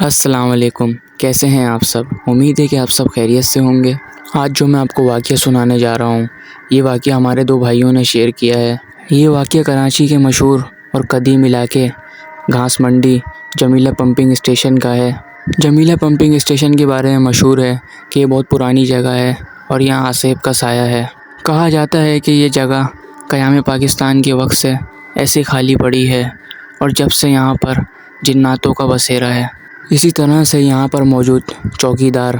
अस्सलाम वालेकुम। कैसे हैं आप सब? उम्मीद है कि आप सब खैरियत से होंगे। आज जो मैं आपको वाक़या सुनाने जा रहा हूँ, ये वाक़या हमारे दो भाइयों ने शेयर किया है। ये वाक़या कराची के मशहूर और कदीम इलाके घास मंडी जमीला पंपिंग स्टेशन का है। जमीला पंपिंग स्टेशन के बारे में मशहूर है कि ये बहुत पुरानी जगह है और यहाँ आसेब का साया है। कहा जाता है कि ये जगह क़याम पाकिस्तान के वक्त से ऐसे खाली पड़ी है और जब से यहाँ पर जिन्नातों का बसेरा है। इसी तरह से यहाँ पर मौजूद चौकीदार,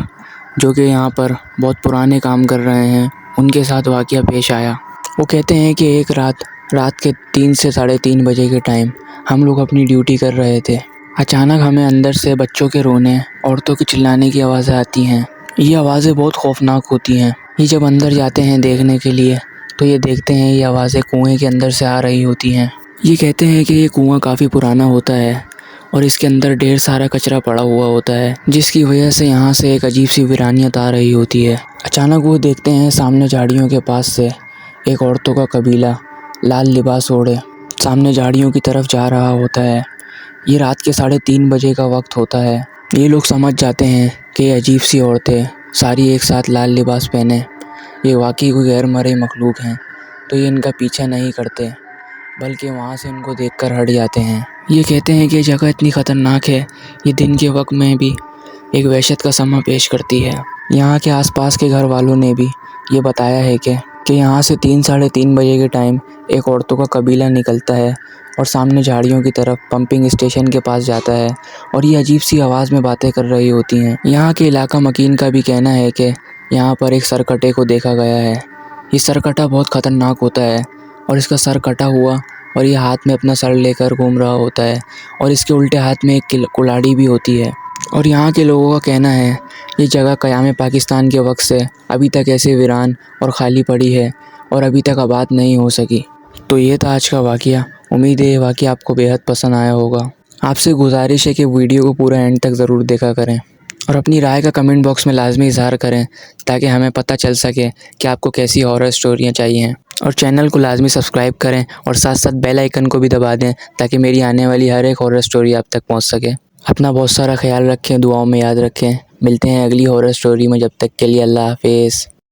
जो कि यहाँ पर बहुत पुराने काम कर रहे हैं, उनके साथ वाक़या पेश आया। वो कहते हैं कि एक रात के 3 से 3:30 बजे के टाइम हम लोग अपनी ड्यूटी कर रहे थे। अचानक हमें अंदर से बच्चों के रोने, औरतों के चिल्लाने की आवाज़ें आती हैं। ये आवाज़ें बहुत खौफनाक होती हैं। ये जब अंदर जाते हैं देखने के लिए तो ये देखते हैं ये आवाज़ें कुएँ के अंदर से आ रही होती हैं। ये कहते हैं कि ये कुआँ काफ़ी पुराना होता है और इसके अंदर ढेर सारा कचरा पड़ा हुआ होता है, जिसकी वजह से यहाँ से एक अजीब सी वीरानियत आ रही होती है। अचानक वो देखते हैं सामने झाड़ियों के पास से एक औरतों का कबीला लाल लिबास ओढ़े सामने झाड़ियों की तरफ जा रहा होता है। ये रात के 3:30 बजे का वक्त होता है। ये लोग समझ जाते हैं कि अजीब सी औरतें सारी एक साथ लाल लिबास पहने ये वाकई कोई गैर मरे मखलूक हैं, तो ये इनका पीछा नहीं करते बल्कि वहाँ से इनको देखकर हट जाते हैं। ये कहते हैं कि ये जगह इतनी ख़तरनाक है, ये दिन के वक्त में भी एक वहशत का समा पेश करती है। यहाँ के आसपास के घर वालों ने भी ये बताया है कि यहाँ से 3-3:30 बजे के टाइम एक औरतों का कबीला निकलता है और सामने झाड़ियों की तरफ पंपिंग स्टेशन के पास जाता है और ये अजीब सी आवाज़ में बातें कर रही होती हैं। यहाँ के इलाका मकीन का भी कहना है कि यहाँ पर एक सरकटे को देखा गया है। ये सरकटा बहुत ख़तरनाक होता है और इसका सर कटा हुआ और ये हाथ में अपना सर लेकर घूम रहा होता है और इसके उल्टे हाथ में एक कुल्हाड़ी भी होती है। और यहाँ के लोगों का कहना है ये जगह क़याम पाकिस्तान के वक्त से अभी तक ऐसे वीरान और ख़ाली पड़ी है और अभी तक आबाद नहीं हो सकी। तो ये था आज का वाक़या। उम्मीद है ये वाक़या आपको बेहद पसंद आया होगा। आपसे गुजारिश है कि वीडियो को पूरा एंड तक ज़रूर देखा करें और अपनी राय का कमेंट बॉक्स में लाजमी इज़हार करें ताकि हमें पता चल सके कि आपको कैसी हॉरर स्टोरियाँ चाहिए। और चैनल को लाजमी सब्सक्राइब करें और साथ साथ बेल आइकन को भी दबा दें ताकि मेरी आने वाली हर एक हॉरर स्टोरी आप तक पहुंच सके। अपना बहुत सारा ख्याल रखें, दुआओं में याद रखें। मिलते हैं अगली हॉरर स्टोरी में, जब तक के लिए अल्लाह हाफिज़।